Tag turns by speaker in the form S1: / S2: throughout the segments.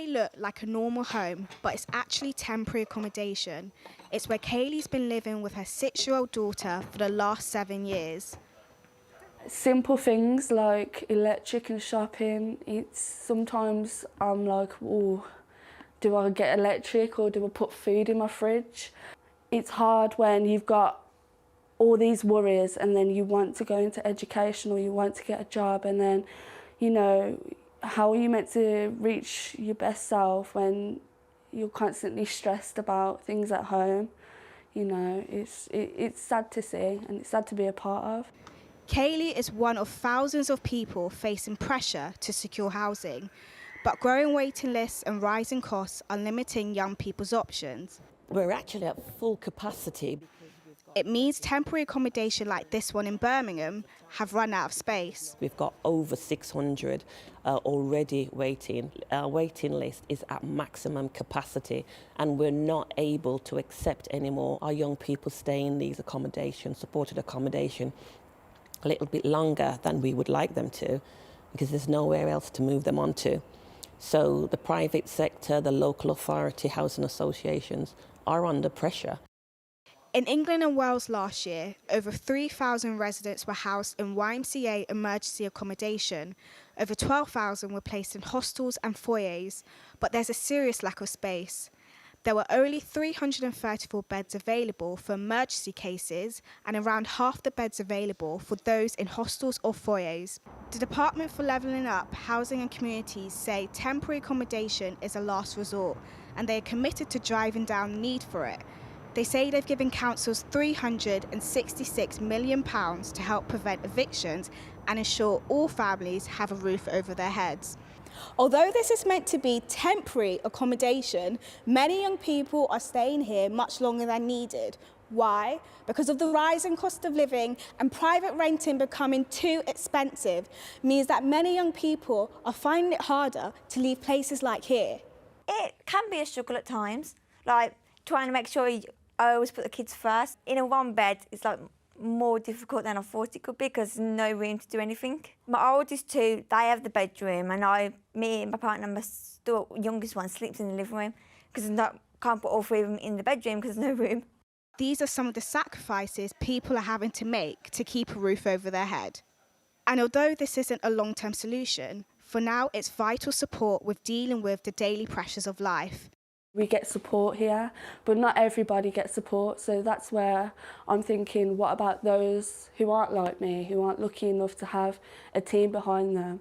S1: may look like a normal home, but it's actually temporary accommodation. It's where Kaylee's been living with her 6-year-old daughter for the last 7 years.
S2: Simple things like electric and shopping. It's sometimes I'm like, oh, do I get electric or do I put food in my fridge? It's hard when you've got all these worries and then you want to go into education or you want to get a job, and then, you know, how are you meant to reach your best self when you're constantly stressed about things at home? You know, it's sad to see and it's sad to be a part of.
S1: Kaylee is one of thousands of people facing pressure to secure housing, but growing waiting lists and rising costs are limiting young people's options.
S3: We're actually at full capacity.
S1: It means temporary accommodation like this one in Birmingham have run out of space.
S3: We've got over 600 already waiting. Our waiting list is at maximum capacity and we're not able to accept anymore our young people stay in these accommodations, supported accommodation, a little bit longer than we would like them to, because there's nowhere else to move them on to. So the private sector, the local authority, housing associations are under pressure.
S1: In England and Wales last year, over 3,000 residents were housed in YMCA emergency accommodation. Over 12,000 were placed in hostels and foyers, but there's a serious lack of space. There were only 334 beds available for emergency cases and around half the beds available for those in hostels or foyers. The Department for Levelling Up, Housing and Communities say temporary accommodation is a last resort and they are committed to driving down the need for it. They say they've given councils £366 million to help prevent evictions and ensure all families have a roof over their heads. Although this is meant to be temporary accommodation, many young people are staying here much longer than needed. Why? Because of the rising cost of living and private renting becoming too expensive means that many young people are finding it harder to leave places like here.
S4: It can be a struggle at times, like trying to make sure I always put the kids first. In a one bed, it's like more difficult than I thought it could be because there's no room to do anything. My oldest two, they have the bedroom, and me and my partner, my youngest one, sleeps in the living room because can't put all three of them in the bedroom because there's no room.
S1: These are some of the sacrifices people are having to make to keep a roof over their head. And although this isn't a long-term solution, for now it's vital support with dealing with the daily pressures of life.
S2: We get support here, but not everybody gets support, so that's where I'm thinking, what about those who aren't like me, who aren't lucky enough to have a team behind them?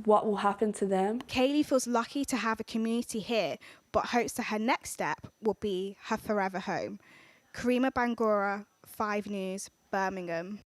S2: What will happen to them?
S1: Kaylee feels lucky to have a community here, but hopes that her next step will be her forever home. Karima Bangura, 5 News, Birmingham.